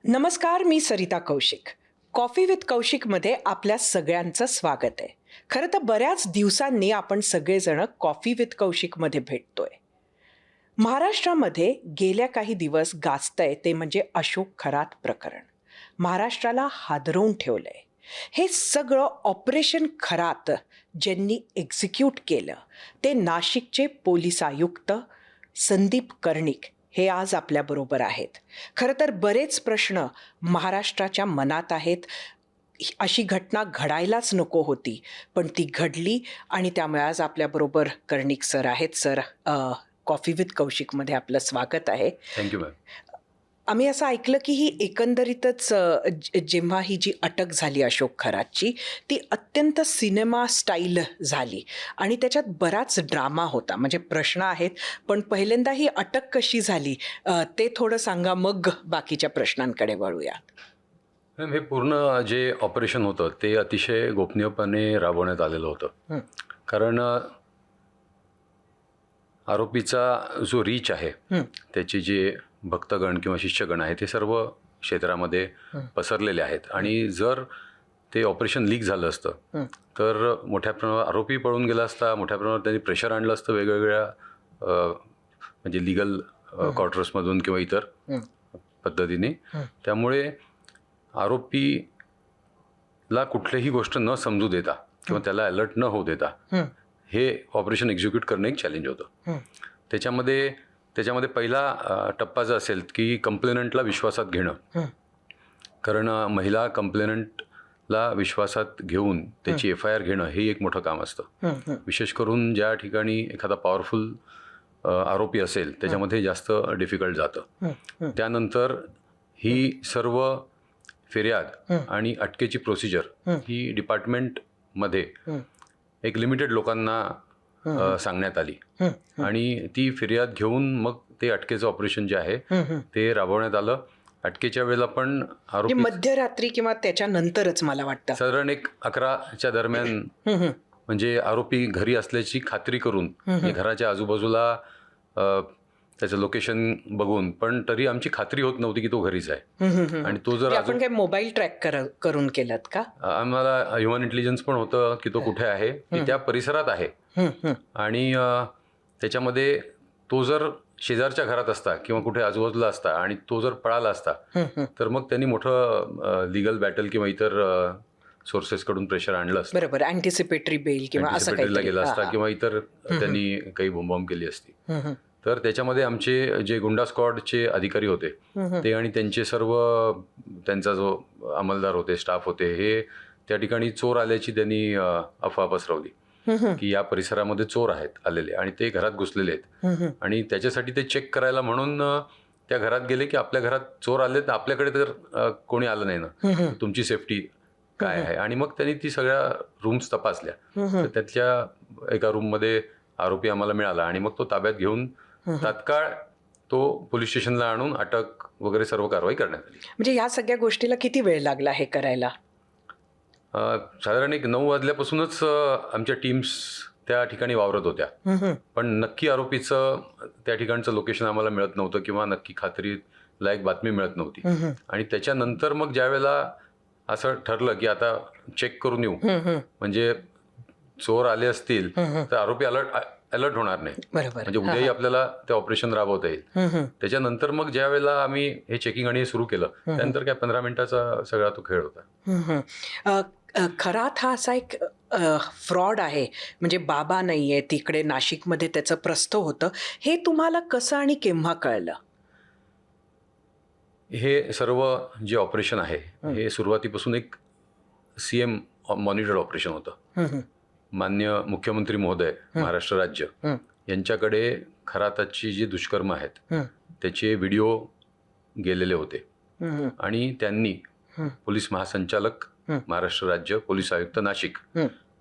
नमस्कार, मी Sarita Kaushik. Coffee with कौशिकमध्ये आपल्या सगळ्यांचं स्वागत आहे. खरं तर बऱ्याच दिवसांनी आपण सगळेजण कॉफी विथ कौशिकमध्ये भेटतोय. महाराष्ट्रामध्ये गेल्या काही दिवस गाजतंय ते म्हणजे अशोक खरात प्रकरण. महाराष्ट्राला हादरवून ठेवलंय. हे सगळं ऑपरेशन खरात ज्यांनी एक्झिक्यूट केलं ते नाशिकचे पोलीस आयुक्त संदीप कर्णिक हे आज आपल्याबरोबर आहेत. खरं तर बरेच प्रश्न महाराष्ट्राच्या मनात आहेत. अशी घटना घडायलाच नको होती, पण ती घडली आणि त्यामुळे आज आपल्याबरोबर कर्णिक सर आहेत. सर, कॉफी विथ कौशिकमध्ये आपलं स्वागत आहे. Thank you ma'am. आम्ही असं ऐकलं की ही एकंदरीतच जेव्हा ही जी अटक झाली अशोक खरातची ती अत्यंत सिनेमा स्टाईल झाली आणि त्याच्यात बराच ड्रामा होता. म्हणजे प्रश्न आहेत, पण पहिल्यांदा ही अटक कशी झाली ते थोडं सांगा, मग बाकीच्या प्रश्नांकडे वळूया. मॅम, हे पूर्ण जे ऑपरेशन होतं ते अतिशय गोपनीयपणे राबवण्यात आलेलं होतं. कारण आरोपीचा जो रीच आहे, त्याचे जे भक्तगण किंवा शिष्यगण आहे ते सर्व क्षेत्रामध्ये पसरलेले आहेत. आणि जर ते ऑपरेशन लीक झालं असतं तर मोठ्या प्रमाणावर आरोपी पळून गेला असता, मोठ्या प्रमाणावर त्यांनी प्रेशर आणलं असतं वेगवेगळ्या म्हणजे लिगल क्वार्टर्समधून किंवा इतर पद्धतीने. त्यामुळे आरोपीला कुठलीही गोष्ट न समजू देता किंवा त्याला अलर्ट न होऊ देता हे ऑपरेशन एक्झिक्यूट करणं एक चॅलेंज होतं. त्याच्यामध्ये पहिला टप्पा जो असेल की कंप्लेनंटला विश्वासात घेणं. कारण महिला कंप्लेनंटला विश्वासात घेऊन त्याची FIR घेणं हे एक मोठं काम असतं. विशेष करून ज्या ठिकाणी एखादा पॉवरफुल आरोपी असेल त्याच्यामध्ये जास्त डिफिकल्ट जातं. त्यानंतर ही सर्व फिर्याद आणि अटकेची प्रोसिजर ही डिपार्टमेंटमध्ये एक लिमिटेड लोकांना सांगण्यात आली आणि ती फिर्याद घेऊन मग ते अटकेचं ऑपरेशन जे आहे ते राबवण्यात आलं. अटकेच्या वेळेला पण आरोपी मध्यरात्री किंवा त्याच्यानंतरच मला वाटतं साधारण 11च्या दरम्यान म्हणजे आरोपी घरी असल्याची खात्री करून घराच्या आजूबाजूला त्याचं लोकेशन बघून, पण तरी आमची खात्री होत नव्हती की तो घरीच आहे. आणि तो जर आपण काय मोबाईल ट्रॅक करून केलात का? आम्हाला ह्युमन इंटेलिजन्स पण होतं की तो कुठे आहे, की त्या परिसरात आहे. आणि त्याच्यामध्ये तो जर शेजारच्या घरात असता किंवा कुठे आजूबाजूला असता आणि तो जर पळाला असता तर मग त्यांनी मोठं लिगल बॅटल किंवा इतर सोर्सेसकडून प्रेशर आणलं असतं. बरोबर, अँटिसिपेटरी बेल किंवा असं काहीतरी गेला असता किंवा इतर त्यांनी काही बोंबाबोंब केली असती. तर त्याच्यामध्ये आमचे जे गुंडा स्क्वॉडचे अधिकारी होते ते आणि त्यांचे सर्व त्यांचा जो अंमलदार होते, स्टाफ होते, हे त्या ठिकाणी चोर आल्याची त्यांनी अफवा पसरवली की या परिसरामध्ये चोर आहेत आलेले आणि ते घरात घुसलेले आहेत. आणि त्याच्यासाठी ते चेक करायला म्हणून त्या घरात गेले की आपल्या घरात चोर आले तर आपल्याकडे तर कोणी आलं नाही ना, तुमची सेफ्टी काय आहे. आणि मग त्यांनी ती सगळ्या रूम्स तपासल्या. तर त्यातल्या एका रूममध्ये आरोपी आम्हाला मिळाला आणि मग तो ताब्यात घेऊन तात्काळ तो पोलीस स्टेशनला आणून अटक वगैरे सर्व कारवाई करण्यात आली. म्हणजे या सगळ्या गोष्टीला किती वेळ लागला हे करायला? साधारण 9 वाजल्यापासूनच आमच्या टीम्स त्या ठिकाणी वावरत होत्या. पण नक्की आरोपीचं त्या ठिकाणचं लोकेशन आम्हाला मिळत नव्हतं किंवा नक्की खात्री लायक बातमी मिळत नव्हती. आणि त्याच्यानंतर मग ज्या वेळेला असं ठरलं की आता चेक करून येऊ, म्हणजे चोर आले असतील तर आरोपी अलर्ट होणार नाही, म्हणजे उद्याही आपल्याला ते ऑपरेशन राबवता येईल. त्याच्यानंतर मग ज्या वेळेला आम्ही हे चेकिंग आणि हे सुरू केलं त्यानंतर काय 15 मिनिटाचा सगळा तो खेळ होता. खरात हा असा एक फ्रॉड आहे, म्हणजे बाबा नाहीये तिकडे नाशिकमध्ये त्याचं प्रस्थ होतं. हे तुम्हाला कसं आणि केव्हा कळलं? हे सर्व जे ऑपरेशन आहे हे सुरुवातीपासून एक CM मॉनिटर्ड ऑपरेशन होतं. माननीय मुख्यमंत्री महोदय महाराष्ट्र राज्य यांच्याकडे खराताची जी दुष्कर्म आहेत त्याचे व्हिडिओ गेलेले होते आणि त्यांनी पोलीस महासंचालक महाराष्ट्र राज्य, पोलीस आयुक्त नाशिक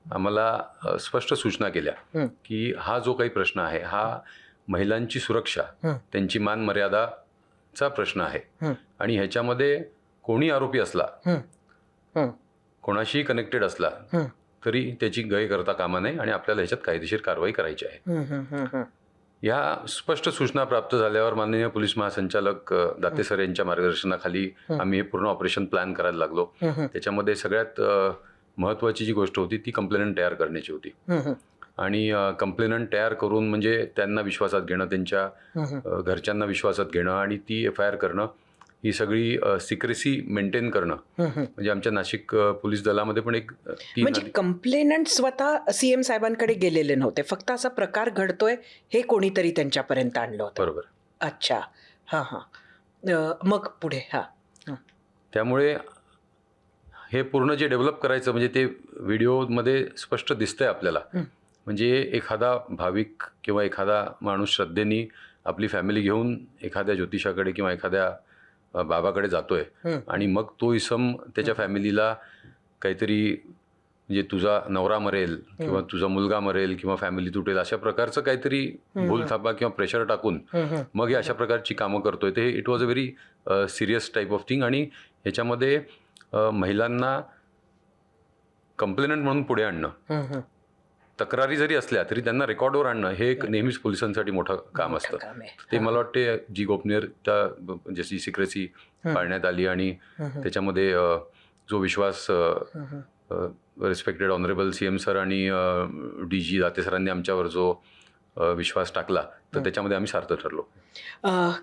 आम्हाला स्पष्ट सूचना केल्या की हा जो काही प्रश्न आहे हा महिलांची सुरक्षा, त्यांची मान मर्यादाचा प्रश्न आहे आणि ह्याच्यामध्ये कोणी आरोपी असला, कोणाशी कनेक्टेड असला तरी त्याची गय करता कामा नये आणि आपल्याला ह्याच्यात कायदेशीर कारवाई करायची आहे. या स्पष्ट सूचना प्राप्त झाल्यावर माननीय पोलीस महासंचालक दाते सर यांच्या मार्गदर्शनाखाली आम्ही हे पूर्ण ऑपरेशन प्लॅन करायला लागलो. त्याच्यामध्ये सगळ्यात महत्त्वाची जी गोष्ट होती ती कंप्लेंट तयार करण्याची होती. आणि कंप्लेनंट तयार करून म्हणजे त्यांना विश्वासात घेणं, त्यांच्या घरच्यांना विश्वासात घेणं आणि ती FIR करणं, ही सगळी सिक्रेसी मेंटेन करणं. म्हणजे आमच्या नाशिक पोलीस दलामध्ये पण एक म्हणजे कंप्लेनंट स्वतः CM साहेबांकडे गेलेले नव्हते, फक्त असा प्रकार घडतोय हे कोणीतरी त्यांच्यापर्यंत आणलं होतं. बरोबर. अच्छा. हां हां. मग पुढे. हां. त्यामुळे हे पूर्ण जे डेव्हलप करायचं म्हणजे ते व्हिडिओमध्ये स्पष्ट दिसतंय आपल्याला. म्हणजे एखादा भाविक किंवा एखादा माणूस श्रद्धेने आपली फॅमिली घेऊन एखाद्या ज्योतिषाकडे किंवा एखाद्या बाबाकडे जातोय आणि मग तो इसम त्याच्या फॅमिलीला काहीतरी म्हणजे तुझा नवरा मरेल किंवा तुझा मुलगा मरेल किंवा फॅमिली तुटेल अशा प्रकारचं काहीतरी भूलथापा किंवा प्रेशर टाकून मग हे अशा प्रकारची कामं करतोय. ते it was a very serious type of thing. आणि ह्याच्यामध्ये महिलांना कंप्लेनंट म्हणून पुढे आणणं, तक्रारी जरी असल्या तरी त्यांना रेकॉर्डवर आणणं हे एक नेहमीच पोलिसांसाठी मोठं काम असतं. ते मला वाटते जी गोपनीयता जशी सिक्रेसी पाळण्यात आली आणि त्याच्यामध्ये जो विश्वास रिस्पेक्टेड ऑनरेबल CM सर आणि DG दाते सरांनी आमच्यावर जो विश्वास टाकला तर त्याच्यामध्ये आम्ही सार्थ ठरलो.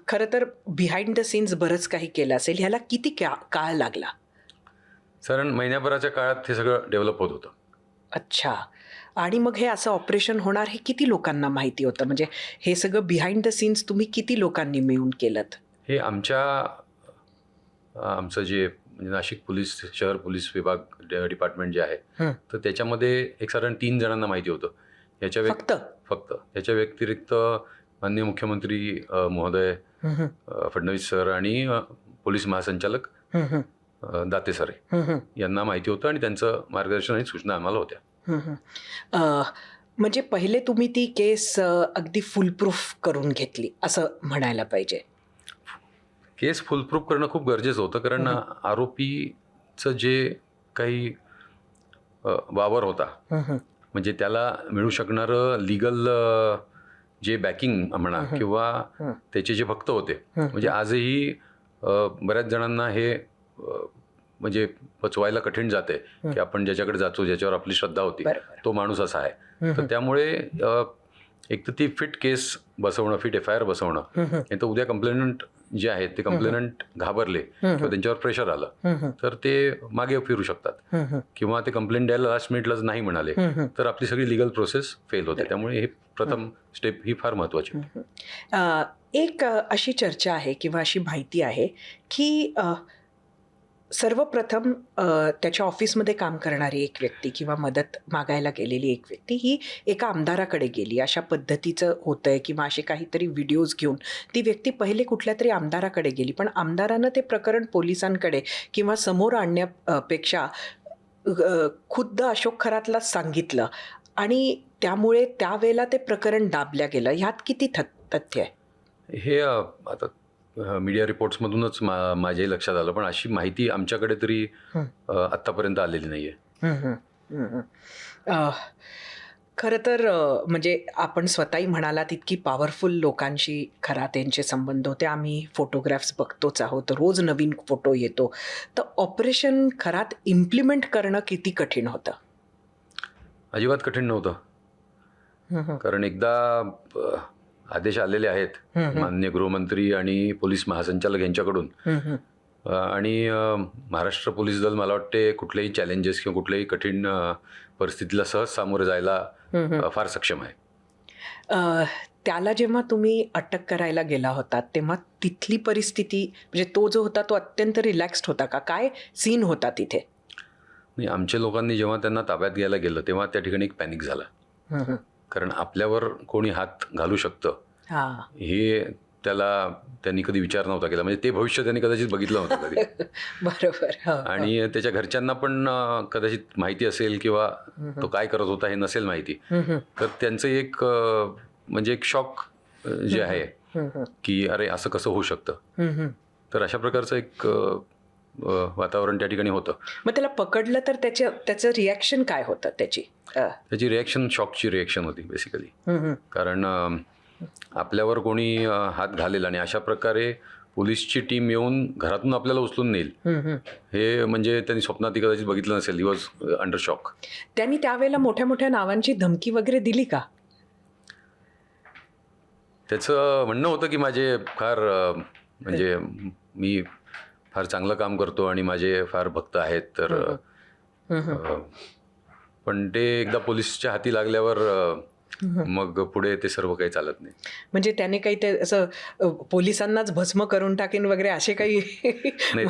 खरं तर बिहाइंड द सीन्स बरंच काही केलं असेल. ह्याला किती काळ लागला? साधारण महिन्याभराच्या काळात हे सगळं डेव्हलप होत होतं. अच्छा. आणि मग हे असं ऑपरेशन होणार हे किती लोकांना माहिती होतं? म्हणजे हे सगळं बिहाइंड द सीन्स तुम्ही किती लोकांनी मिळून केलं? हे आमचं जे म्हणजे नाशिक पोलीस शहर पोलीस विभाग डिपार्टमेंट जे आहे तर त्याच्यामध्ये एक साधारण 3 जणांना माहिती होतं. फक्त याच्या व्यतिरिक्त माननीय मुख्यमंत्री महोदय फडणवीस सर आणि पोलीस महासंचालक दाते सर यांना माहिती होतं आणि त्यांचं मार्गदर्शन आणि सूचना आम्हाला होत्या. म्हणजे पहिले तुम्ही ती केस अगदी फुलप्रूफ करून घेतली असं म्हणायला पाहिजे. केस फुलप्रूफ करणं खूप गरजेचं होतं कारण आरोपीचं जे काही वावर होता म्हणजे त्याला मिळू शकणारं लिगल जे बॅकिंग म्हणा किंवा त्याचे जे भक्त होते म्हणजे आजही बऱ्याच जणांना हे म्हणजे पचवायला कठीण जाते की आपण ज्याच्याकडे जातो ज्याच्यावर आपली श्रद्धा होती तो माणूस असा आहे. तर त्यामुळे एक तर ती फिट केस बसवणं, फिट FIR बसवणं, नाही तर उद्या कंप्लेनंट जे आहेत ते कंप्लेनंट घाबरले किंवा त्यांच्यावर प्रेशर आलं तर ते मागे फिरू शकतात किंवा ते कंप्लेंट द्यायला लास्ट मिनिटलाच नाही म्हणाले तर आपली सगळी लिगल प्रोसेस फेल होते. त्यामुळे हे प्रथम स्टेप ही फार महत्त्वाची. एक अशी चर्चा आहे किंवा अशी माहिती आहे की सर्वप्रथम त्याच्या ऑफिसमध्ये काम करणारी एक व्यक्ती किंवा मदत मागायला गेलेली एक व्यक्ती ही एका आमदाराकडे गेली अशा पद्धतीचं होतंय किंवा असे काहीतरी व्हिडिओज घेऊन ती व्यक्ती पहिले कुठल्या तरी आमदाराकडे गेली पण आमदारानं ते प्रकरण पोलिसांकडे किंवा समोर आणण्यापेक्षा खुद्द अशोक खरातलाच सांगितलं आणि त्यामुळे त्यावेळेला ते प्रकरण दाबल्या गेलं. ह्यात किती तथ्य आहे? हे आता मीडिया रिपोर्ट्समधूनच माझ्याही लक्षात आलं पण अशी माहिती आमच्याकडे तरी आत्तापर्यंत आलेली नाही आहे. खरं तर म्हणजे आपण स्वतःही म्हणालात इतकी पॉवरफुल लोकांशी खरात यांचे संबंध होते. आम्ही फोटोग्राफ्स बघतोच आहोत, रोज नवीन फोटो येतो. तर ऑपरेशन खरात इम्प्लिमेंट करणं किती कठीण होतं? अजिबात कठीण नव्हतं कारण एकदा आदेश आलेले आहेत माननीय गृहमंत्री आणि पोलीस महासंचालक यांच्याकडून आणि महाराष्ट्र पोलीस दल मला वाटते कुठलेही चॅलेंजेस किंवा कुठल्याही कठीण परिस्थितीला सहज सामोरे जायला फार सक्षम आहे. त्याला जेव्हा तुम्ही अटक करायला गेला होता तेव्हा तिथली परिस्थिती म्हणजे तो जो होता तो अत्यंत रिलॅक्स्ड होता का? काय सीन होता तिथे? नाही, आमच्या लोकांनी जेव्हा त्यांना ताब्यात घ्यायला गेलं तेव्हा त्या ठिकाणी एक पॅनिक झाला कारण आपल्यावर कोणी हात घालू शकतं हे त्यांनी कधी विचार नव्हता केला. म्हणजे ते भविष्य त्यांनी कदाचित बघितलं नव्हतं कधी. बरोबर. आणि त्याच्या घरच्यांना पण कदाचित माहिती असेल किंवा तो काय करत होता हे नसेल माहिती तर त्यांचं एक म्हणजे एक शॉक जे आहे की अरे असं कसं होऊ शकतं. तर अशा प्रकारचं एक वातावरण त्या ठिकाणी होतं. मग त्याला पकडलं तर त्याचं रिॲक्शन काय होतं त्याची? त्याची रिॲक्शन शॉकची रिॲक्शन होती बेसिकली. कारण आपल्यावर कोणी हात घालेल आणि अशा प्रकारे पोलीसची टीम येऊन घरातून आपल्याला उचलून नेईल, हे म्हणजे त्यांनी स्वप्नातही कदाचित बघितलं नसेल. He was under shock. त्यांनी त्यावेळेला मोठ्या मोठ्या नावांची धमकी वगैरे दिली का? त्याचं म्हणणं होतं की माझे फार म्हणजे मी फार चांगलं काम करतो आणि माझे फार भक्त आहेत. तर पण ते एकदा पोलीसच्या हाती लागल्यावर मग पुढे ते सर्व काही चालत नाही. म्हणजे त्याने काही ते असं पोलिसांनाच भस्म करून टाकेन वगैरे असे काही नाही,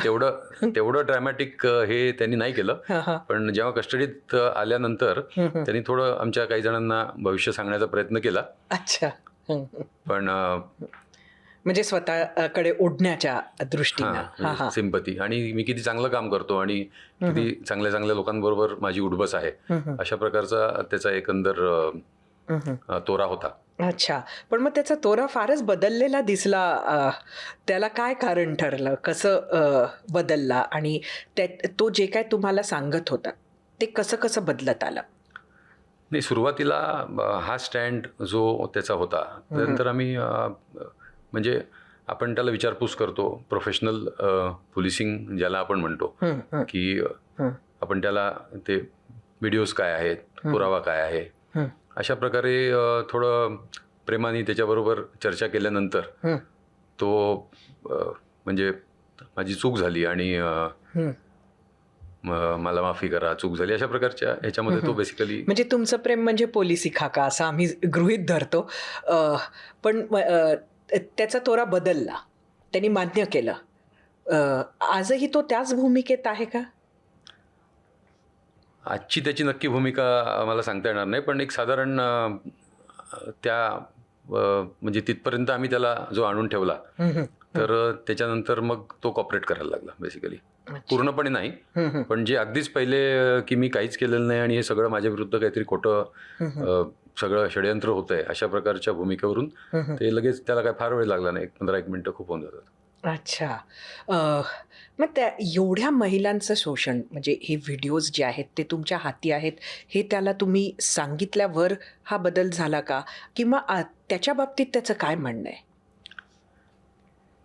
तेवढं ड्रॅमॅटिक हे त्यांनी नाही केलं. पण जेव्हा कस्टडीत आल्यानंतर त्यांनी थोडं आमच्या काही जणांना भविष्य सांगण्याचा प्रयत्न केला. अच्छा. पण म्हणजे स्वतःकडे ओढण्याच्या दृष्टीने सिंपती आणि मी किती चांगलं काम करतो आणि किती चांगल्या चांगल्या लोकांबरोबर माझी उठबस आहे, अशा प्रकारचा त्याचा एकंदर तोरा होता. अच्छा. पण मग त्याचा तोरा फारच बदललेला दिसला. त्याला काय कारण ठरलं, कसं बदलला आणि तो जे काय तुम्हाला सांगत होता ते कसं कसं बदलत आलं? नाही, सुरुवातीला हा स्टँड जो त्याचा होता, त्यानंतर आम्ही म्हणजे आपण त्याला विचारपूस करतो. प्रोफेशनल पोलिसिंग ज्याला आपण म्हणतो, की आपण त्याला ते व्हिडिओज काय आहेत, पुरावा काय आहे, अशा प्रकारे थोडं प्रेमाने त्याच्याबरोबर चर्चा केल्यानंतर तो म्हणजे माझी चूक झाली आणि मला माफी करा, चूक झाली, अशा प्रकारच्या ह्याच्यामध्ये तो बेसिकली. म्हणजे तुमचं प्रेम म्हणजे पोलिसी खाका असं आम्ही गृहीत धरतो. पण त्याचा तोरा बदलला, त्यांनी मान्य केलं. आजही तो त्याच भूमिकेत आहे का? आजची त्याची नक्की भूमिका मला सांगता येणार नाही, पण एक साधारण त्या म्हणजे तिथपर्यंत आम्ही त्याला जो आणून ठेवला, तर त्याच्यानंतर मग तो कॉपरेट करायला लागला बेसिकली. पूर्णपणे नाही, पण जे अगदीच पहिले की मी काहीच केलेलं नाही आणि हे सगळं माझ्या विरुद्ध काहीतरी खोटं सगळं षडयंत्र होतंय, अशा प्रकारच्या भूमिकेवरून ते लगेच, त्याला काय फार वेळ लागला नाही, 15-1 मिनिटं खूप होऊन जातात. अच्छा. मग त्या एवढ्या महिलांचं शोषण, म्हणजे हे व्हिडिओज जे आहेत ते तुमच्या हाती आहेत, हे त्याला तुम्ही सांगितल्यावर हा बदल झाला का, किंवा त्याच्या बाबतीत त्याचं काय म्हणणं आहे?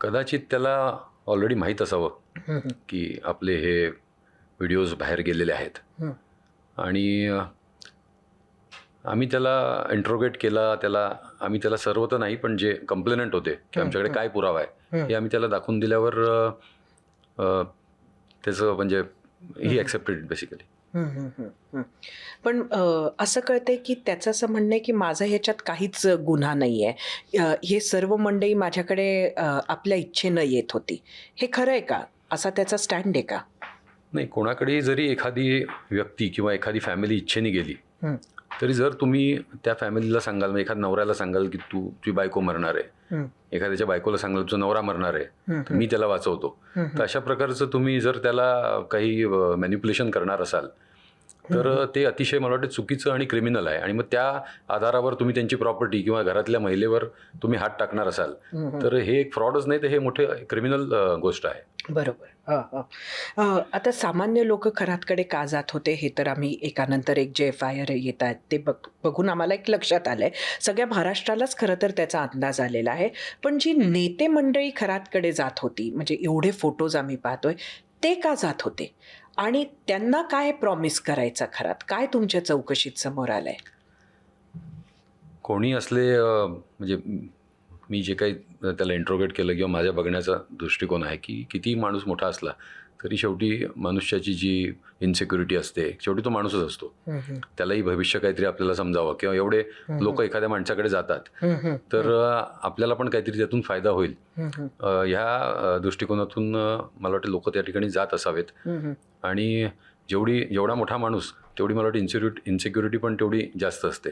कदाचित त्याला ऑलरेडी माहीत असावं की आपले हे व्हिडिओज बाहेर गेलेले आहेत, आणि आम्ही त्याला इंट्रोगेट केला. आम्ही त्याला सर्व तर नाही, पण जे कंप्लेनंट होते की आमच्याकडे काय पुरावा आहे हे आम्ही त्याला दाखवून दिल्यावर त्याचं म्हणजे ही ॲक्सेप्टेड बेसिकली. पण असं कळतंय की त्याचं असं म्हणणं आहे की माझं ह्याच्यात काहीच गुन्हा नाही आहे, हे सर्व मंडळी माझ्याकडे आपल्या इच्छेनं येत होती. हे खरं आहे का? असा त्याचा स्टँड आहे का? नाही, कोणाकडेही जरी एखादी व्यक्ती किंवा एखादी फॅमिली इच्छेने गेली, तरी जर तुम्ही त्या फॅमिलीला सांगाल, म्हणजे एखाद्या नवऱ्याला सांगाल की तुझी बायको मरणार आहे, एखाद्याच्या बायकोला सांगाल तुझा नवरा मरणार आहे, तर मी त्याला वाचवतो, तर अशा प्रकारचं तुम्ही जर त्याला काही मॅनिप्युलेशन करणार असाल, तर ते अतिशय मला वाटतं चुकीचं आणि क्रिमिनल आहे. आणि मग त्या आधारावर तुम्ही त्यांची प्रॉपर्टी किंवा घरातल्या महिलेवर तुम्ही हात टाकणार असाल, तर हे एक फ्रॉडच नाही, तर हे मोठे क्रिमिनल गोष्ट आहे. बरोबर. आता सामान्य लोक खरातकडे का जात होते हे तर आम्ही एकानंतर एक जे FIR येत आहेत ते बघून आम्हाला एक लक्षात आलंय. सगळ्या महाराष्ट्रालाच खरं तर त्याचा अंदाज आलेला आहे. पण जी नेते मंडळी खरातकडे जात होती, म्हणजे एवढे फोटोज आम्ही पाहतोय, ते का जात होते आणि त्यांना काय प्रॉमिस करायचा खरात? काय तुमच्या चौकशीत समोर आलंय? कोणी असले म्हणजे मी जे काही त्याला इंट्रोगेट केलं किंवा माझ्या बघण्याचा दृष्टिकोन आहे की किती माणूस मोठा असला तरी शेवटी मनुष्याची जी इन्सिक्युरिटी असते, शेवटी तो माणूसच असतो. त्यालाही भविष्य काहीतरी आपल्याला समजावं, किंवा एवढे लोक एखाद्या माणसाकडे जातात तर आपल्याला पण काहीतरी त्यातून फायदा होईल, ह्या दृष्टिकोनातून मला वाटतं लोक त्या ठिकाणी जात असावेत. आणि जेवढा मोठा माणूस तेवढी मला वाटतं इन्सिक्युरिटी पण तेवढी जास्त असते.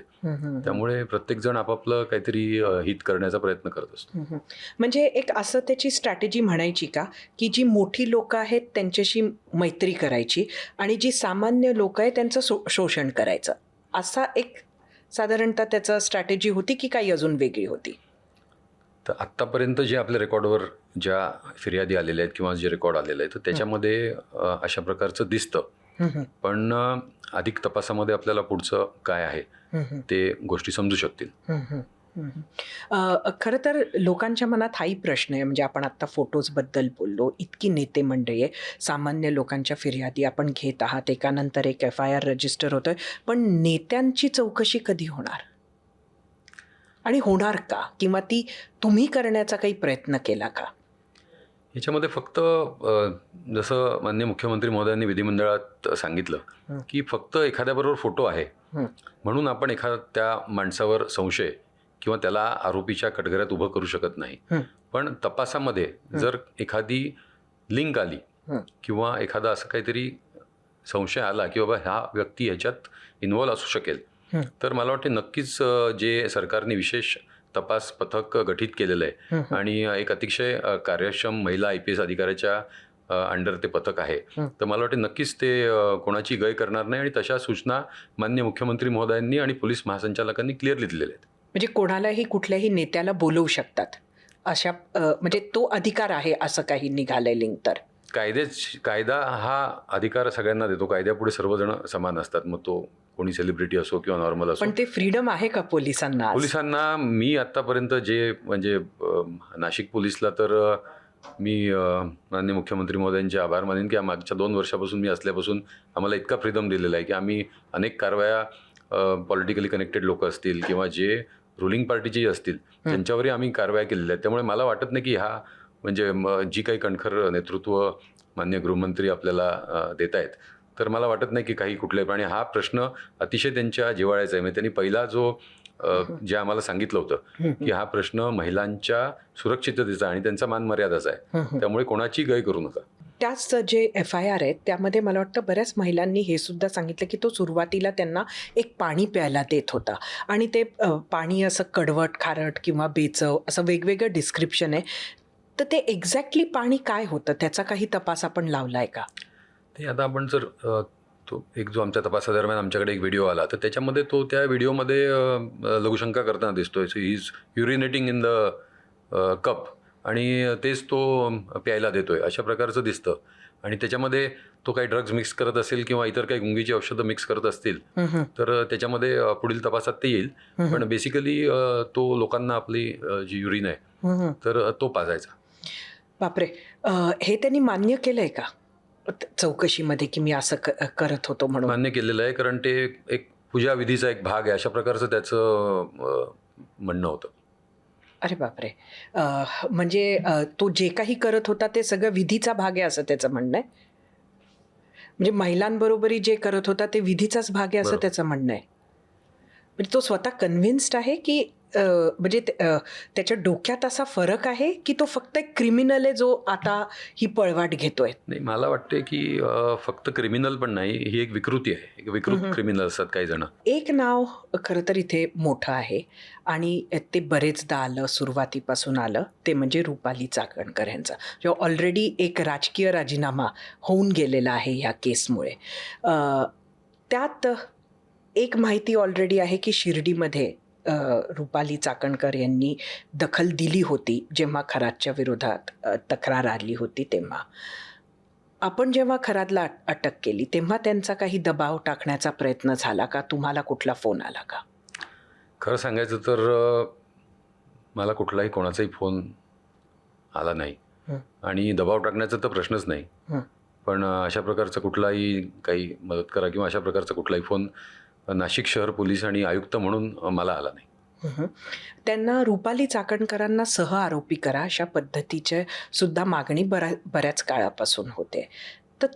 त्यामुळे प्रत्येकजण आपापलं काहीतरी हित करण्याचा प्रयत्न करत असतो. म्हणजे एक असं त्याची स्ट्रॅटेजी म्हणायची का की जी मोठी लोक आहेत त्यांच्याशी मैत्री करायची आणि जी सामान्य लोक आहेत त्यांचं शोषण करायचं, असा एक साधारणतः त्याचा स्ट्रॅटेजी होती की काही अजून वेगळी होती? तर आत्तापर्यंत जे आपल्या रेकॉर्डवर ज्या फिर्यादी आलेल्या आहेत किंवा जे रेकॉर्ड आलेलं आहे तर त्याच्यामध्ये अशा प्रकारचं दिसतं. पण अधिक तपासामध्ये आपल्याला पुढचं काय आहे ते गोष्टी समजू शकतील. खरं तर लोकांच्या मनात हाही प्रश्न आहे. म्हणजे आपण आत्ता फोटोजबद्दल बोललो, इतकी नेते मंडळी आहे, सामान्य लोकांच्या फिर्यादी आपण घेत आहात, एकानंतर एक FIR रजिस्टर होतोय, पण नेत्यांची चौकशी कधी होणार आणि होणार का, किंवा ती तुम्ही करण्याचा काही प्रयत्न केला का? ह्याच्यामध्ये फक्त जसं माननीय मुख्यमंत्री महोदयांनी विधिमंडळात सांगितलं की फक्त एखाद्याबरोबर फोटो आहे म्हणून आपण त्या माणसावर संशय किंवा त्याला आरोपीच्या कटघऱ्यात उभं करू शकत नाही. पण तपासामध्ये जर एखादी लिंक आली किंवा एखादा असं काहीतरी संशय आला की बाबा हा व्यक्ती ह्याच्यात इन्व्हॉल्व असू शकेल तर मला वाटते नक्कीच जे सरकारने विशेष तपास पथक गठीत केलेलं आहे आणि एक अतिशय कार्यक्षम महिला IPS अधिकाऱ्याच्या अंडर ते पथक आहे, तर मला वाटते नक्कीच ते कोणाची गय करणार नाही आणि तशा सूचना माननीय मुख्यमंत्री महोदयांनी आणि पोलीस महासंचालकांनी क्लिअरली दिलेल्या आहेत. म्हणजे कोणालाही कुठल्याही नेत्याला बोलवू शकतात अशा, म्हणजे तो अधिकार आहे असं काही निघालंय लिंक तर? कायदा हा अधिकार सगळ्यांना देतो. कायद्यापुढे सर्वजण समान असतात, मग तो कोणी सेलिब्रिटी असो किंवा नॉर्मल असो. पण ते फ्रीडम आहे का पोलिसांना? पोलिसांना मी आतापर्यंत जे म्हणजे नाशिक पोलीसला तर मी माननीय मुख्यमंत्री महोदयांचे आभार मानेन की मागच्या 2 वर्षापासून मी असल्यापासून आम्हाला इतका फ्रीडम दिलेला आहे की आम्ही अनेक कारवाया पॉलिटिकली कनेक्टेड लोक असतील किंवा जे रुलिंग पार्टीचे असतील त्यांच्यावरही आम्ही कारवाया केलेल्या आहेत. त्यामुळे मला वाटत नाही की हा म्हणजे जी काही कणखर नेतृत्व माननीय गृहमंत्री आपल्याला देत आहेत तर मला वाटत नाही की काही कुठल्याही आणि हा प्रश्न अतिशय त्यांच्या जिव्हाळ्याचा आहे. म्हणजे त्यांनी पहिला जो जे आम्हाला सांगितलं होतं की हा प्रश्न महिलांच्या सुरक्षिततेचा आणि त्यांचा मान मर्यादाचा आहे, त्यामुळे कोणाची गय करू नका. त्याच जे FIR आहेत त्यामध्ये मला वाटतं बऱ्याच महिलांनी हे सुद्धा सांगितलं की तो सुरुवातीला त्यांना एक पाणी प्यायला देत होता आणि ते पाणी असं कडवट, खारट किंवा बेचव असं वेगवेगळं डिस्क्रिप्शन आहे. तर ते एक्झॅक्टली पाणी काय होतं त्याचा काही तपास आपण लावलाय का? ते आता आपण जर तो एक जो आमच्या तपासादरम्यान आमच्याकडे एक व्हिडिओ आला तर त्याच्यामध्ये तो त्या व्हिडिओमध्ये लघुशंका करताना दिसतोय. So he is urinating in the cup आणि तेच तो प्यायला देतोय अशा प्रकारचं दिसतं. आणि त्याच्यामध्ये तो काही ड्रग्ज मिक्स करत असेल किंवा इतर काही गुंगीची औषधं मिक्स करत असतील तर त्याच्यामध्ये पुढील तपासात ते येईल. पण बेसिकली तो लोकांना आपली जी युरिन आहे तर तो पाजायचा. बापरे. हे त्यांनी मान्य केलंय का चौकशीमध्ये की मी असं करत होतो म्हणून? मान्य केलेलं आहे, कारण ते एक पूजा विधीचा एक भाग आहे अशा प्रकारचं त्याचं म्हणणं होतं. अरे बापरे. म्हणजे तो जे काही करत होता ते सगळं विधीचा भाग आहे असं त्याचं म्हणणं आहे? म्हणजे महिलांबरोबरही जे करत होता ते विधीचाच भाग आहे असं त्याचं म्हणणं आहे? म्हणजे तो स्वतः कन्व्हिन्स्ड आहे की म्हणजे त्याच्या डोक्यात असा फरक आहे की तो फक्त एक क्रिमिनल आहे जो आता ही पळवाट घेतोय? नाही, मला वाटते की फक्त क्रिमिनल पण नाही, ही एक विकृती आहे. एक विकृत क्रिमिनल असतात काही जण. एक नाव खरं तर इथे मोठं आहे आणि ते बरेचदा आलं, सुरुवातीपासून आलं, ते म्हणजे रुपाली चाकणकर यांचा जो ऑलरेडी एक राजकीय राजीनामा होऊन गेलेला आहे ह्या केसमुळे. त्यात एक माहिती ऑलरेडी आहे की शिर्डीमध्ये रुपाली चाकणकर यांनी दखल दिली होती जेव्हा खरातच्या विरोधात तक्रार आली होती तेव्हा. आपण जेव्हा खरातला अटक केली तेव्हा त्यांचा काही दबाव टाकण्याचा प्रयत्न झाला का? तुम्हाला कुठला फोन आला का? खरं सांगायचं तर मला कुठलाही कोणाचाही फोन आला नाही आणि दबाव टाकण्याचा तर प्रश्नच नाही. पण अशा प्रकारचा कुठलाही काही मदत करा किंवा अशा प्रकारचा कुठलाही फोन नाशिक शहर पोलीस आणि आयुक्त म्हणून मला आला नाही. त्यांना रुपाली चाकणकरांना सह आरोपी करा अशा पद्धतीचे सुद्धा मागणी बऱ्याच काळापासून होते. तर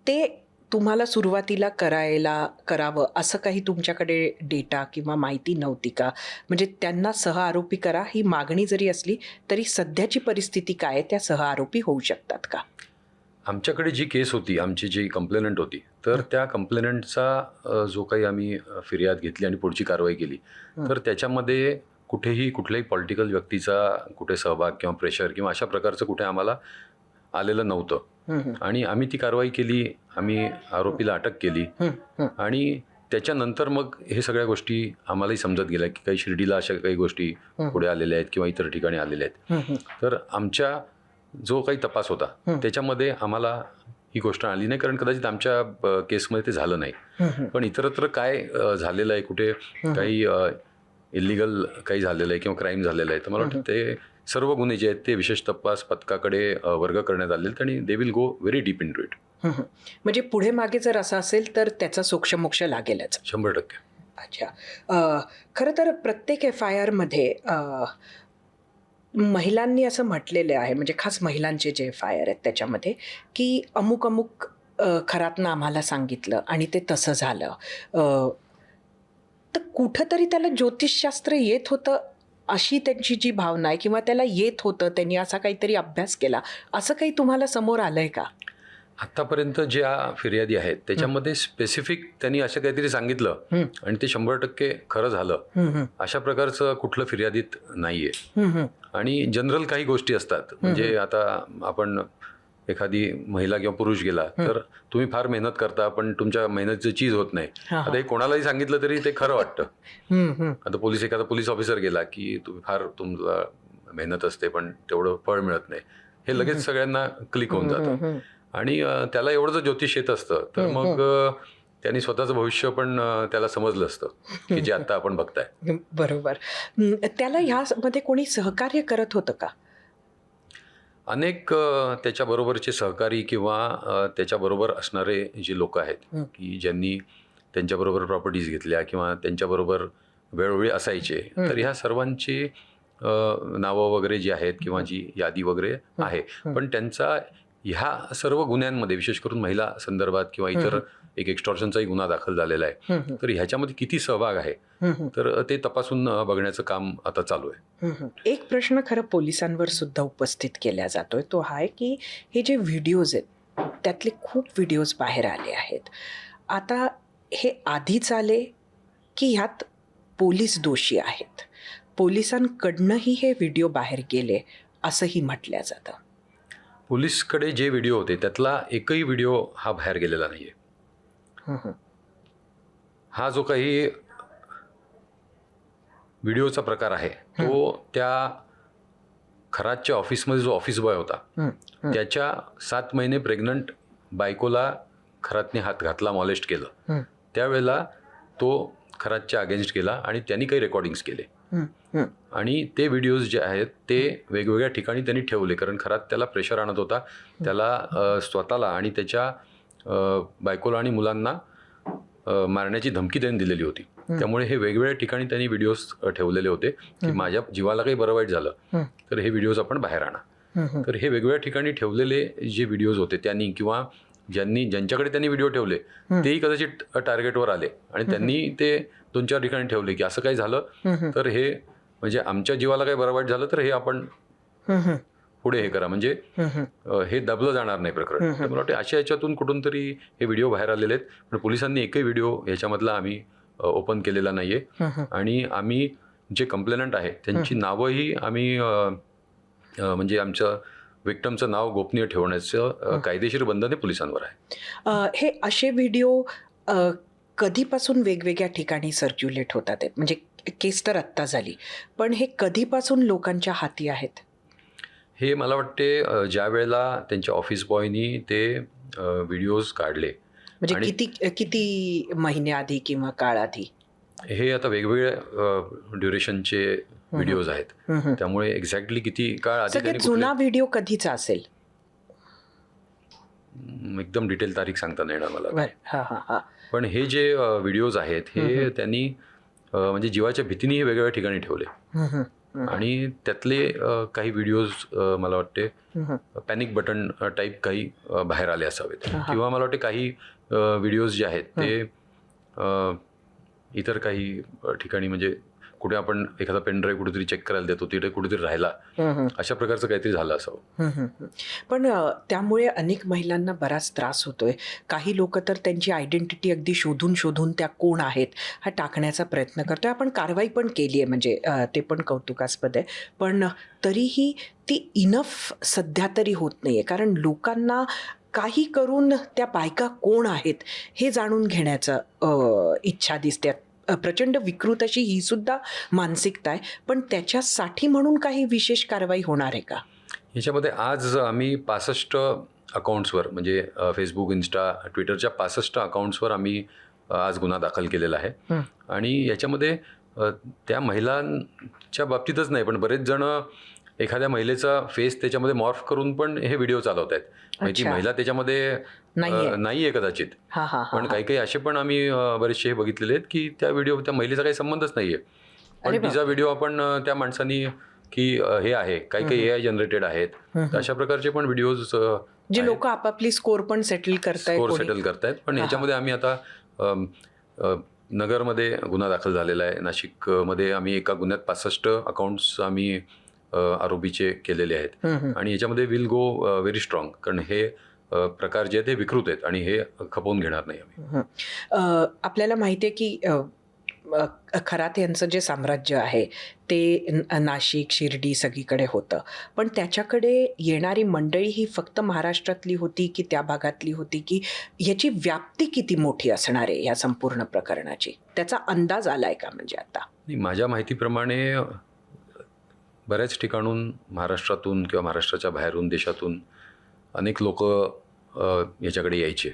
ते तुम्हाला सुरुवातीला करावं असं काही तुमच्याकडे डेटा किंवा माहिती नव्हती का? म्हणजे त्यांना सह आरोपी करा ही मागणी जरी असली तरी सध्याची परिस्थिती काय, त्या सह आरोपी होऊ शकतात का? आमच्याकडे जी केस होती, आमची जी कंप्लेनंट होती, तर त्या कंप्लेनंटचा जो काही आम्ही फिर्याद घेतली आणि पुढची कारवाई केली तर त्याच्यामध्ये कुठल्याही पॉलिटिकल व्यक्तीचा कुठे सहभाग किंवा प्रेशर किंवा अशा प्रकारचं कुठे आम्हाला आलेलं नव्हतं. आणि आम्ही ती कारवाई केली, आम्ही आरोपीला अटक केली आणि त्याच्यानंतर मग हे सगळ्या गोष्टी आम्हालाही समजत गेल्या की काही शिर्डीला अशा काही गोष्टी पुढे आलेल्या आहेत किंवा इतर ठिकाणी आलेल्या आहेत. तर आमच्या जो काही तपास होता त्याच्यामध्ये आम्हाला ही गोष्ट आली नाही, कारण कदाचित आमच्या केसमध्ये ते झालं नाही. पण इतरत्र काय झालेलं आहे, कुठे काही इलिगल काही झालेलं आहे किंवा क्राईम झालेलं आहे, तर मला वाटतं ते सर्व गुन्हे जे आहेत ते विशेष तपास पथकाकडे वर्ग करण्यात आले आहेत आणि they will go very deep into it. म्हणजे पुढे मागे जर असं असेल तर त्याचा सोक्षमोक्ष लागेलच. 100%. अच्छा. खरं तर प्रत्येक FIR-मध्ये महिलांनी असं म्हटलेलं आहे, म्हणजे खास महिलांचे जे FIR आहेत त्याच्यामध्ये, की अमुक अमुक खरातनं आम्हाला सांगितलं आणि ते तसं झालं. तर कुठंतरी त्याला ज्योतिषशास्त्र येत होतं अशी त्यांची जी भावना आहे, किंवा त्याला येत होतं, त्यांनी असा काहीतरी अभ्यास केला, असं काही तुम्हाला समोर आलंय का? आतापर्यंत ज्या फिर्यादी आहेत त्याच्यामध्ये स्पेसिफिक त्यांनी असं काहीतरी सांगितलं आणि ते 100% खरं झालं अशा प्रकारचं कुठलं फिर्यादीत नाहीये. आणि जनरल काही गोष्टी असतात, म्हणजे आता आपण एखादी महिला किंवा पुरुष गेला तर तुम्ही फार मेहनत करता पण तुमच्या मेहनतीचं चीज होत नाही. आता हे कोणालाही सांगितलं तरी ते खरं वाटतं. आता एखादा पोलीस ऑफिसर गेला की तुम्ही फार तुमचा मेहनत असते पण तेवढं फळ मिळत नाही, हे लगेच सगळ्यांना क्लिक होऊन जातं. आणि त्याला एवढं जर ज्योतिष येत असतं तर मग त्यांनी स्वतःचं भविष्य पण त्याला समजलं असतं की जे आता आपण बघताय. बरोबर. त्याला ह्यामध्ये कोणी सहकार्य करत होतं का? अनेक त्याच्याबरोबरचे सहकारी किंवा त्याच्याबरोबर असणारे जे लोक आहेत की ज्यांनी त्यांच्याबरोबर प्रॉपर्टीज घेतल्या किंवा त्यांच्याबरोबर वेळोवेळी असायचे, तर ह्या सर्वांची नावं वगैरे जी आहेत किंवा जी यादी वगैरे आहे, पण त्यांचा ह्या सर्व गुन्ह्यांमध्ये विशेष करून महिला संदर्भात किंवा इतर एक एक्स्टॉर्शनचाही गुन्हा दाखल झालेला आहे, तर ह्याच्यामध्ये किती सहभाग आहे तर ते तपासून बघण्याचं काम आता चालू आहे. एक प्रश्न खरं पोलिसांवर सुद्धा उपस्थित केला जातोय, तो हा आहे की हे जे व्हिडिओज आहेत त्यातले खूप व्हिडिओज बाहेर आले आहेत. आता हे आधीच आले की ह्यात पोलीस दोषी आहेत? पोलिसांकडनंही हे व्हिडिओ बाहेर गेले असंही म्हटलं जातं. पोलीसकडे जे व्हिडिओ होते त्यातला एकही व्हिडिओ हा बाहेर गेलेला नाहीये. हा जो काही व्हिडिओचा प्रकार आहे तो त्या खरातच्या ऑफिसमध्ये जो ऑफिस बॉय होता त्याच्या 7 महिने प्रेग्नंट बायकोला खरातने हात घातला, मॉलेस्ट केलं, त्यावेळेला तो खरातच्या अगेन्स्ट गेला आणि त्यांनी काही रेकॉर्डिंग्स केले. आणि ते व्हिडिओज जे आहेत ते वेगवेगळ्या ठिकाणी त्यांनी ठेवले, कारण खरात त्याला प्रेशर आणत होता, त्याला स्वतःला आणि त्याच्या बायकोला आणि मुलांना मारण्याची धमकी त्यांनी दिलेली होती. त्यामुळे हे वेगवेगळ्या ठिकाणी त्यांनी व्हिडिओज ठेवलेले होते की माझ्या जीवाला काही बरं वाईट झालं तर हे व्हिडिओज आपण बाहेर आणा. तर हे वेगवेगळ्या ठिकाणी ठेवलेले जे व्हिडिओज होते त्यांनी किंवा ज्यांच्याकडे त्यांनी व्हिडिओ ठेवले तेही कदाचित टार्गेटवर आले आणि त्यांनी ते 2-4 ठिकाणी ठेवले की असं काही झालं तर हे म्हणजे आमच्या जीवाला काही बरं वाईट झालं तर हे आपण पुढे हे करा, म्हणजे हे दबलं जाणार नाही प्रकरण. तर मला वाटतं अशा याच्यातून कुठून तरी हे व्हिडिओ बाहेर आलेले आहेत. पण पोलिसांनी एकही व्हिडिओ ह्याच्यामधला आम्ही ओपन केलेला नाहीये आणि आम्ही जे कंप्लेनंट आहे त्यांची नावंही आम्ही म्हणजे आमचं विक्टमचं नाव गोपनीय ठेवण्याचं कायदेशीर बंधन हे पोलिसांवर आहे. हे असे व्हिडिओ कधीपासून वेगवेगळ्या ठिकाणी सर्क्युलेट होतात आहेत? म्हणजे केस तर आत्ता झाली, पण हे कधीपासून लोकांच्या हाती आहेत? हे मला वाटते ज्या वेळेला त्यांच्या ऑफिस बॉयनी ते व्हिडिओज काढले, म्हणजे किती महिन्याआधी किंवा काळाधी? हे आता वेगवेगळ्या ड्युरेशनचे व्हिडिओज आहेत, त्यामुळे एक्झॅक्टली किती काळ आधी सगळ्यात जुना व्हिडिओ कधीचा असेल? एकदम डिटेल तारीख सांगता नाही येणार मला. पण हे जे व्हिडिओज आहेत हे त्यांनी म्हणजे जीवाच्या भीतीने हे वेगवेगळ्या ठिकाणी ठेवले आणि त्यातले काही व्हिडिओज मला वाटते पॅनिक बटन टाईप काही बाहेर आले असावेत किंवा मला वाटते काही व्हिडिओज जे आहेत ते इतर काही ठिकाणी म्हणजे कुठे आपण एखादा पेनड्राईव्ह कुठेतरी चेक करायला देतो तिथे कुठेतरी राहिला, अशा प्रकारचं काहीतरी झालं असावं. पण त्यामुळे अनेक महिलांना बराच त्रास होतोय. काही लोक तर त्यांची आयडेंटिटी अगदी शोधून शोधून त्या कोण आहेत हा टाकण्याचा प्रयत्न करतोय. आपण कारवाई पण केली आहे, म्हणजे ते पण कौतुकास्पद आहे. पण तरीही ती इनफ सध्या तरी होत नाही आहे, कारण लोकांना काही करून त्या बायका कोण आहेत हे जाणून घेण्याचं इच्छा दिसते. प्रचंड विकृत अशी ही सुद्धा मानसिकता आहे, पण त्याच्यासाठी म्हणून काही विशेष कारवाई होणार आहे का? याच्यामध्ये आज आम्ही 65 अकाउंट्सवर, म्हणजे फेसबुक, इन्स्टा, ट्विटरच्या 65 अकाउंट्सवर आम्ही आज गुन्हा दाखल केलेला आहे. आणि याच्यामध्ये त्या महिलांच्या बाबतीतच नाही, पण बरेच जण एखाद्या महिलेचा फेस त्याच्यामध्ये मॉर्फ करून पण हे व्हिडिओ चालवत आहेत. ती महिला त्याच्यामध्ये नाहीये कदाचित, पण काही काही असे पण आम्ही बरेचसे हे बघितलेले आहेत की त्या महिलेचा काही संबंधच नाहीये, पण तिचा व्हिडिओ आपण त्या माणसांनी की हे आहे, काही काही AI जनरेटेड आहेत, अशा प्रकारचे पण व्हिडिओज जे लोक आपापली स्कोर पण सेटल करतायत. पण याच्यामध्ये आम्ही आता नगरमध्ये गुन्हा दाखल झालेला आहे. नाशिकमध्ये आम्ही एका गुन्ह्यात 65 अकाउंट्स आम्ही आरोपीचे केलेले आहेत. आणि याच्यामध्ये विल गो व्हेरी स्ट्रॉंग, कारण हे प्रकार जे आहेत ते विकृत आहेत आणि हे खपवून घेणार नाही आम्ही. आपल्याला माहिती आहे की खरात यांचं जे साम्राज्य आहे ते नाशिक, शिर्डी सगळीकडे होतं, पण त्याच्याकडे येणारी मंडळी ही फक्त महाराष्ट्रातली होती की त्या भागातली होती, की ह्याची व्याप्ती किती मोठी असणार आहे या संपूर्ण प्रकरणाची, त्याचा अंदाज आलाय का? म्हणजे आता माझ्या माहितीप्रमाणे बऱ्याच ठिकाणून, महाराष्ट्रातून किंवा महाराष्ट्राच्या बाहेरून, देशातून अनेक लोक याच्याकडे यायचे.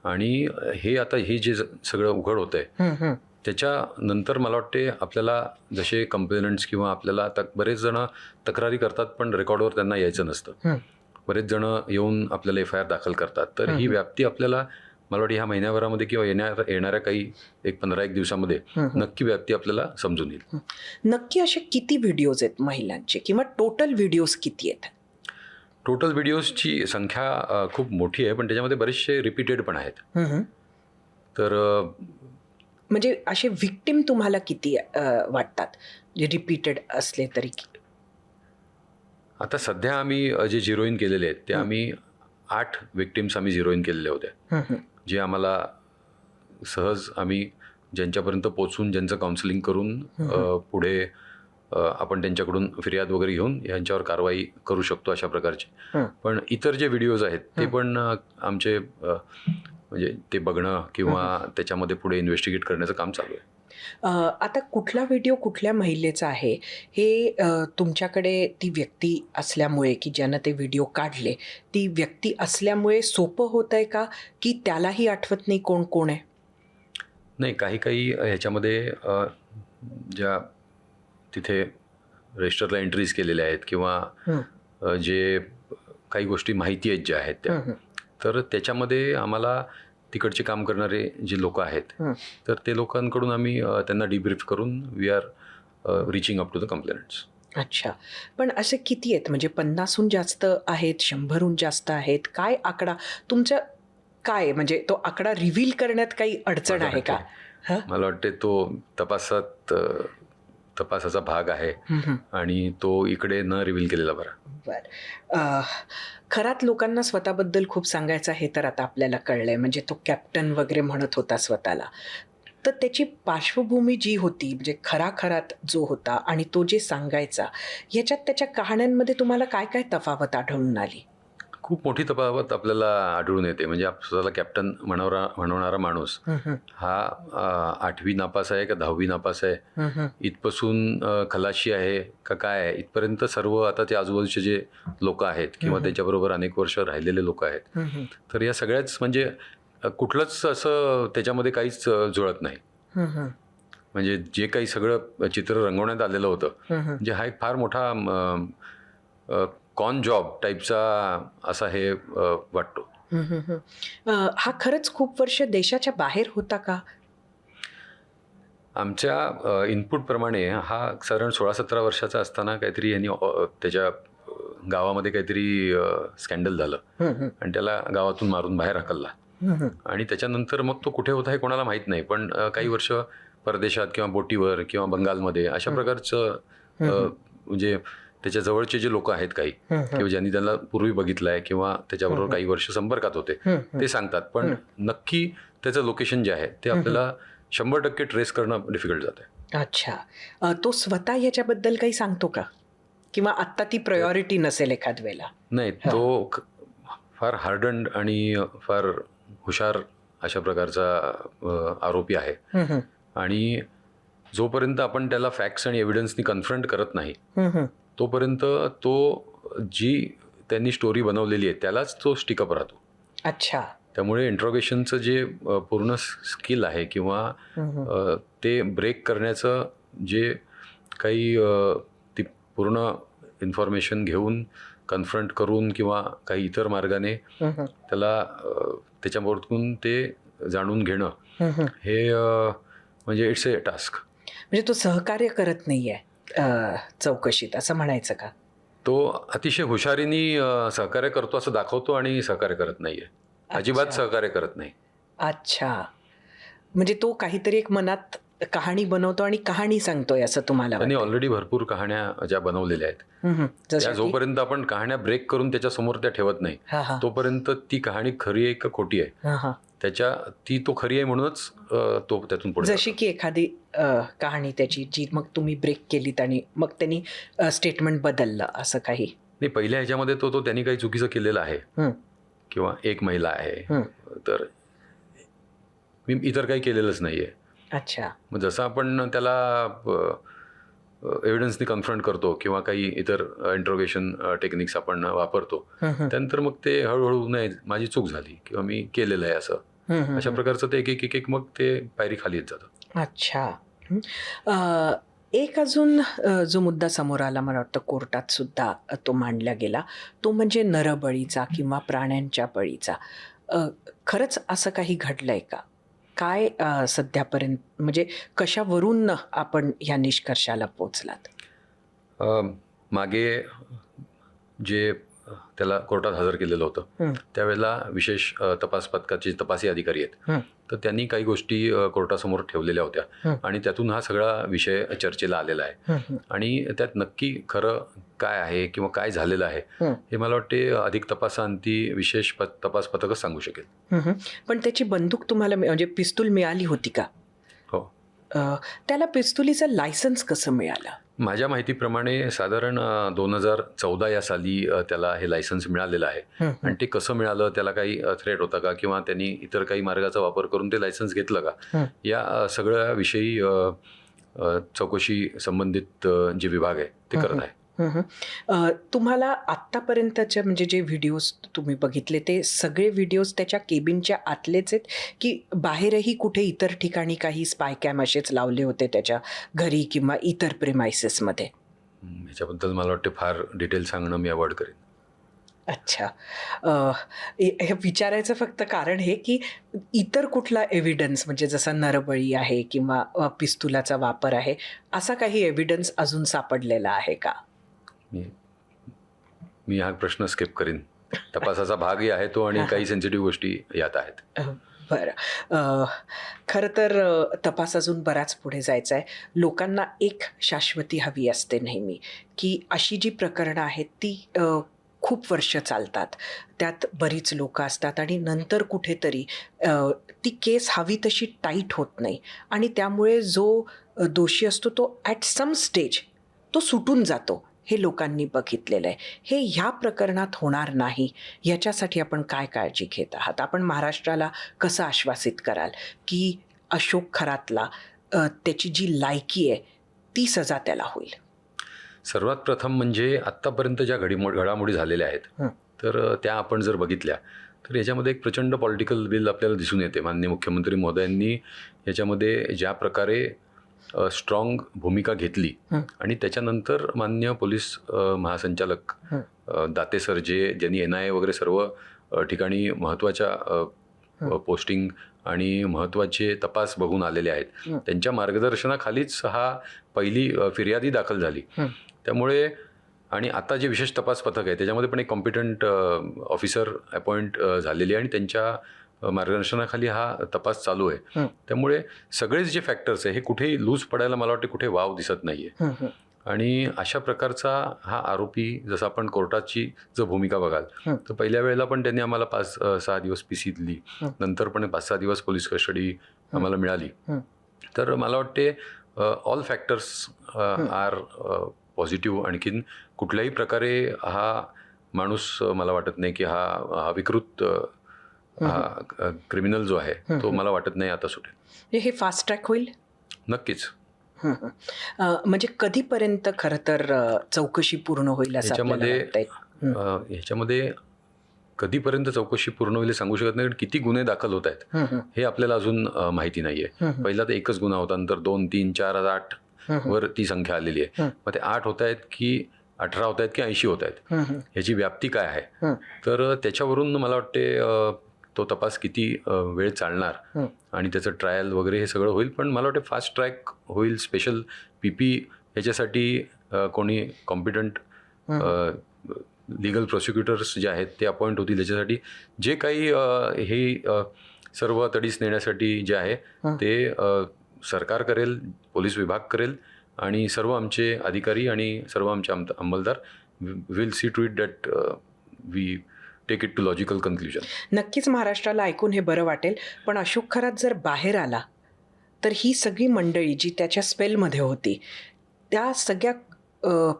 आणि हे आता हे जे सगळं उघड होत आहे त्याच्यानंतर मला वाटते आपल्याला जसे कंप्लेनंट्स किंवा आपल्याला आता बरेच जण तक्रारी करतात पण रेकॉर्डवर त्यांना यायचं नसतं. बरेच जण येऊन आपल्याला FIR दाखल करतात. तर ही व्याप्ती आपल्याला, मला वाटतं ह्या महिन्याभरामध्ये किंवा येणाऱ्या काही 15-1 दिवसामध्ये नक्की व्याप्ती आपल्याला समजून येईल. नक्की असे किती व्हिडिओज आहेत महिलांचे, किंवा टोटल व्हिडिओज किती आहेत? टोटल व्हिडिओजची संख्या खूप मोठी आहे, पण त्याच्यामध्ये बरेचसे रिपीटेड पण आहेत. तर म्हणजे असे व्हिक्टिम तुम्हाला किती वाटतात जे रिपीटेड असले तरी? आता सध्या आम्ही जे झिरो इन केलेले आहेत ते आम्ही 8 विक्टिम्स आम्ही झिरो इन केलेले होते, जे आम्हाला सहज आम्ही ज्यांच्यापर्यंत पोचून ज्यांचं काउन्सिलिंग करून पुढे आपण त्यांच्याकडून फिर्याद वगैरे घेऊन यांच्यावर कारवाई करू शकतो अशा प्रकारचे. पण इतर जे व्हिडिओज आहेत ते पण आमचे म्हणजे ते बघणं किंवा त्याच्यामध्ये पुढे इन्व्हेस्टिगेट करण्याचं काम चालू आहे. आता कुठला व्हिडिओ कुठल्या महिलेचा आहे हे तुमच्याकडे ती व्यक्ती असल्यामुळे, की ज्यानं ते व्हिडिओ काढले ती व्यक्ती असल्यामुळे सोपं होत आहे का, की त्यालाही आठवत नाही कोण कोण आहे? नाही, काही ह्याच्यामध्ये ज्या तिथे रजिस्टरला एंट्रीज केलेल्या आहेत किंवा जे काही गोष्टी माहिती आहेत ज्या आहेत त्या, तर त्याच्यामध्ये आम्हाला तिकडचे काम करणारे जे लोक आहेत तर ते लोकांकडून आम्ही त्यांना डिब्रीफ करून we are reaching up to the complaints. अच्छा, पण असे किती आहेत? म्हणजे 50हून जास्त आहेत, 100हून जास्त आहेत? काय आकडा तुमचं काय, म्हणजे तो आकडा रिव्हील करण्यात काही अडचण आहे का? मला वाटते तो तपासाचा भाग आहे आणि तो इकडे न रिव्हील केलेला बरा. बरं, खरात लोकांना स्वतःबद्दल खूप सांगायचं आहे तर आता आपल्याला कळलंय, म्हणजे तो कॅप्टन वगैरे म्हणत होता स्वतःला, तर त्याची पार्श्वभूमी जी होती, म्हणजे खरात जो होता आणि तो जे सांगायचा, याच्यात त्याच्या कहाण्यांमध्ये तुम्हाला काय काय तफावत आढळून आली? खूप मोठी तफावत आपल्याला आढळून येते. म्हणजे स्वतःला कॅप्टन म्हणवणारा माणूस हा 8वी नापास आहे का 10वी नापास आहे, इथपासून खलाशी आहे का काय आहे, इथपर्यंत सर्व आता ते आजूबाजूचे जे लोक आहेत किंवा त्याच्याबरोबर अनेक वर्ष राहिलेले लोक आहेत, तर या सगळ्याच म्हणजे कुठलंच असं त्याच्यामध्ये काहीच जुळत नाही. म्हणजे जे काही सगळं चित्र रंगवण्यात आलेलं होतं, म्हणजे हा एक फार मोठा कॉन जॉब टाईपचा असा हे वाटतो. हा खरंच खूप वर्ष देशाच्या बाहेर होता का? आमच्या इनपुटप्रमाणे हा साधारण 16-17 वर्षाचा असताना काहीतरी यांनी त्याच्या गावामध्ये काहीतरी स्कॅन्डल झालं आणि त्याला गावातून मारून बाहेर हाकलला. आणि त्याच्यानंतर मग तो कुठे होता हे कोणाला माहीत नाही, पण काही वर्ष परदेशात किंवा बोटीवर किंवा बंगालमध्ये अशा प्रकारचं म्हणजे त्याच्या जवळचे जे लोक आहेत काही किंवा ज्यांनी त्यांना पूर्वी बघितलंय किंवा त्याच्याबरोबर काही वर्ष संपर्कात होते ते सांगतात, पण नक्की त्याचं लोकेशन जे आहे ते आपल्याला 100% ट्रेस करणं डिफिकल्ट जात आहे. अच्छा, तो स्वतः याच्याबद्दल काही सांगतो का, किंवा आत्ता ती प्रायोरिटी नसेल एखाद वेळेला? नाही, तो फार हार्डन्ड आणि फार हुशार अशा प्रकारचा आरोपी आहे. आणि जोपर्यंत आपण त्याला फॅक्ट्स आणि एव्हिडन्सनी कन्फ्रंट करत नाही तोपर्यंत तो जी त्यांनी स्टोरी बनवलेली आहे त्यालाच तो स्टिकअप राहतो. अच्छा. त्यामुळे इंट्रोगेशनचं जे पूर्ण स्किल आहे किंवा ते ब्रेक करण्याचं जे काही ती पूर्ण इन्फॉर्मेशन घेऊन कन्फ्रंट करून किंवा काही इतर मार्गाने त्याला त्याच्यावरतून ते जाणून घेणं हे म्हणजे इट्स ए टास्क. म्हणजे तो सहकार्य करत नाहीये चौकशीत असं म्हणायचं का? तो अतिशय हुशारीने सहकार्य करतो असं दाखवतो आणि सहकार्य करत नाहीये. अजिबात सहकार्य करत नाही. अच्छा. म्हणजे तो काहीतरी एक मनात कहाणी बनवतो आणि कहाणी सांगतोय असं तुम्हाला त्यांनी वाटतं? ऑलरेडी भरपूर कहाण्या ज्या बनवलेल्या आहेत त्या जसं की? जोपर्यंत आपण कहाण्या ब्रेक करून त्याच्यासमोर त्या ठेवत नाही हा हा तोपर्यंत ती कहाणी खरी आहे का खोटी आहे हा हा. तो खरी आहे म्हणूनच तो त्यातून पुढे जशी की एखादी कहाणी त्याची जी मग तुम्ही ब्रेक केलीत आणि मग त्यांनी स्टेटमेंट बदललं असं काही? नाही, पहिल्या ह्याच्यामध्ये तो त्यांनी काही चुकीचं केलेलं आहे किंवा एक महिला आहे तर मी इतर काही केलेलंच नाहीये. अच्छा. मग जसं आपण त्याला एव्हिडन्सनी कन्फ्रंट करतो किंवा काही इतर इंट्रोगेशन टेक्निक्स आपण वापरतो त्यानंतर मग ते हळूहळू नाही माझी चूक झाली किंवा मी केलेलं आहे असं अशा प्रकारचं ते एक एक मग ते पायरी खाली येत जातं. अच्छा. एक अजून जो मुद्दा समोर आला मला वाटतं कोर्टात सुद्धा तो मांडला गेला तो म्हणजे नरबळीचा किंवा प्राण्यांच्या बळीचा. खरंच असं काही घडलंय का? काय सध्यापर्यंत म्हणजे कशावरून आपण ह्या निष्कर्षाला पोचलात? मागे जे त्याला कोर्टात हजर केलेलं होतं त्यावेळेला विशेष तपास पथकाचे तपासी अधिकारी आहेत तर त्यांनी काही गोष्टी कोर्टासमोर ठेवलेल्या होत्या आणि त्यातून हा सगळा विषय चर्चेला आलेला आहे. आणि त्यात नक्की खरं काय आहे किंवा काय झालेलं आहे हे मला वाटते अधिक तपासांती विशेष तपास पथकच सांगू शकेल. पण त्याची बंदूक तुम्हाला म्हणजे पिस्तूल मिळाली होती का? हो. त्याला पिस्तुलीचं लायसन्स कसं मिळालं? माझ्या माहितीप्रमाणे साधारण 2014 या साली त्याला हे लायसन्स मिळालेलं आहे. आणि ते कसं मिळालं, त्याला काही थ्रेट होता का किंवा त्यांनी इतर काही मार्गाचा वापर करून ते लायसन्स घेतलं का, या सगळ्या विषयी चौकशी संबंधित जे विभाग आहे ते करत आहे. तुम्हाला आत्तापर्यंतचे म्हणजे जे व्हिडिओज तुम्ही बघितले ते सगळे व्हिडिओज त्याच्या केबिनच्या आतलेच आहेत की बाहेरही कुठे इतर ठिकाणी काही स्पाय कॅम असेच लावले होते त्याच्या घरी किंवा इतर प्रेमायसेसमध्ये? ह्याच्याबद्दल मला वाटते फार डिटेल सांगणं मी अवॉइड करेन. अच्छा. हे विचारायचं फक्त कारण हे की इतर कुठला एव्हिडन्स म्हणजे जसा नरबळी आहे किंवा पिस्तुलाचा वापर आहे असा काही एव्हिडन्स अजून सापडलेला आहे का? मी हा प्रश्न स्किप करीन. तपासाचा भागही आहे तो आणि काही सेन्सिटिव्ह गोष्टी यात आहेत. बरं. खरं तर तपास अजून बराच पुढे जायचा आहे. लोकांना एक शाश्वती हवी असते नेहमी की अशी जी प्रकरणं आहेत ती खूप वर्ष चालतात, त्यात बरीच लोकं असतात आणि नंतर कुठेतरी ती केस हवी तशी टाईट होत नाही आणि त्यामुळे जो दोषी असतो तो ॲट सम स्टेज तो सुटून जातो. हे लोकांनी बघितलेलं आहे. हे ह्या प्रकरणात होणार नाही याच्यासाठी आपण काय काळजी घेत आहात? आपण महाराष्ट्राला कसं आश्वासित कराल की अशोक खरातला त्याची जी लायकी आहे ती सजा त्याला होईल? सर्वात प्रथम म्हणजे आत्तापर्यंत ज्या घडामोडी झालेल्या आहेत तर त्या आपण जर बघितल्या तर याच्यामध्ये एक प्रचंड पॉलिटिकल विल आपल्याला दिसून येते. माननीय मुख्यमंत्री महोदयांनी याच्यामध्ये ज्या प्रकारे स्ट्रॉंग भूमिका घेतली आणि त्याच्यानंतर माननीय पोलीस महासंचालक दाते सर ज्यांनी NIA वगैरे सर्व ठिकाणी महत्त्वाच्या पोस्टिंग आणि महत्त्वाचे तपास बघून आलेले आहेत, त्यांच्या मार्गदर्शनाखालीच हा पहिली फिर्यादी दाखल झाली. त्यामुळे आणि आता जे विशेष तपास पथक आहे त्याच्यामध्ये पण एक कॉम्पिटंट ऑफिसर अपॉइंट झालेली आहे आणि त्यांच्या मार्गदर्शनाखाली हा तपास चालू आहे. त्यामुळे सगळेच जे फॅक्टर्स आहे हे कुठेही लूज पडायला मला वाटते कुठे वाव दिसत नाहीये. आणि अशा प्रकारचा हा आरोपी, जसं आपण कोर्टाची जर भूमिका बघाल तर पहिल्या वेळेला पण त्यांनी आम्हाला 5-6 दिवस PC दिली, नंतर पण 5-6 दिवस पोलीस कस्टडी आम्हाला मिळाली. तर मला वाटते ऑल फॅक्टर्स आर पॉझिटिव्ह. आणखीन कुठल्याही प्रकारे हा माणूस मला वाटत नाही की हा विकृत क्रिमिनल जो आहे तो मला वाटत नाही आता सुटेल. हे फास्ट ट्रॅक होईल. नक्कीच. म्हणजे कधीपर्यंत खरं तर चौकशी पूर्ण होईल असं आपल्याला वाटतंय? ह्याच्यामध्ये कधीपर्यंत चौकशी पूर्ण होईल सांगू शकत नाही, कारण किती गुन्हे दाखल होत आहेत हे आपल्याला अजून माहिती नाहीये. पहिला तर एकच गुन्हा होता, नंतर 2, 3, 4, 8 वर ती संख्या आलेली आहे. मग ते 8 होत आहेत की 18 होत आहेत की 80 होत आहेत, ह्याची व्याप्ती काय आहे. तर त्याच्यावरून मला वाटते तो तपास किती वेळ चालणार आणि त्याचं ट्रायल वगैरे हे सगळं होईल. पण मला वाटते फास्ट ट्रॅक होईल. स्पेशल PP ह्याच्यासाठी कोणी कॉम्पिटंट लिगल प्रोसिक्युटर्स जे आहेत ते अपॉइंट होतील. त्याच्यासाठी जे काही हे सर्व तडीस नेण्यासाठी जे आहे ते सरकार करेल, पोलीस विभाग करेल आणि सर्व आमचे अधिकारी आणि सर्व आमचे अंमलदार will see to it that we take it to logical conclusion. नक्कीच महाराष्ट्राला ऐकून हे बरं वाटेल. पण अशोक खरात जर बाहेर आला तर ही सगळी मंडळी जी त्याच्या स्पेलमध्ये होती त्या सगळ्या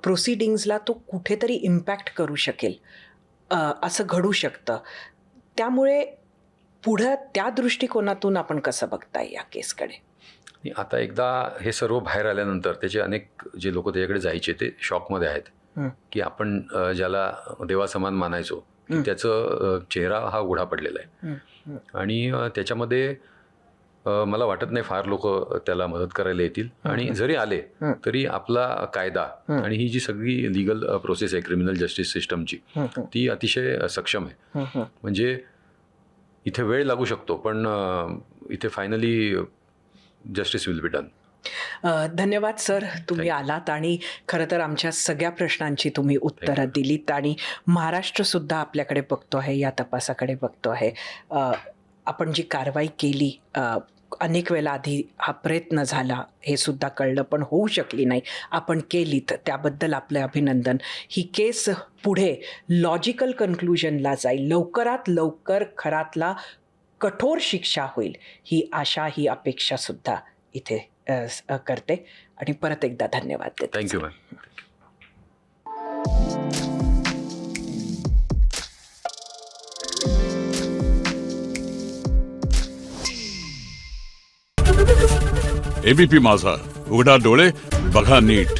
प्रोसिडिंग्सला तो कुठेतरी इम्पॅक्ट करू शकेल, असं घडू शकतं. त्यामुळे पुढं त्या दृष्टिकोनातून आपण कसं बघताय या केसकडे? आता एकदा हे सर्व बाहेर आल्यानंतर त्याचे अनेक जे लोक त्याच्याकडे जायचे ते शॉकमध्ये आहेत की आपण ज्याला देवासमान मानायचो की त्याचं चेहरा हा उघडा पडलेला आहे. आणि त्याच्यामध्ये मला वाटत नाही फार लोक त्याला मदत करायला येतील. आणि जरी आले तरी आपला कायदा आणि ही जी सगळी लिगल प्रोसेस आहे क्रिमिनल जस्टिस सिस्टमची ती अतिशय सक्षम आहे. म्हणजे इथे वेळ लागू शकतो पण इथे finally justice will be done. धन्यवाद सर, तुम्ही आलात आणि खरं तर आमच्या सगळ्या प्रश्नांची तुम्ही उत्तरं दिलीत. आणि महाराष्ट्रसुद्धा आपल्याकडे बघतो आहे, या तपासाकडे बघतो आहे. आपण जी कारवाई केली, अनेक वेळेला आधी हा प्रयत्न झाला हे सुद्धा कळलं पण होऊ शकली नाही, आपण केलीत, त्याबद्दल आपले अभिनंदन. ही केस पुढे लॉजिकल कन्क्लुजनला जाईल, लवकरात लवकर खरातला कठोर शिक्षा होईल ही आशा, ही अपेक्षासुद्धा इथे करते. आणि परत एकदा धन्यवाद देते. Thank you ma'am. ABP माझा, उघडा डोळे बघा नीट.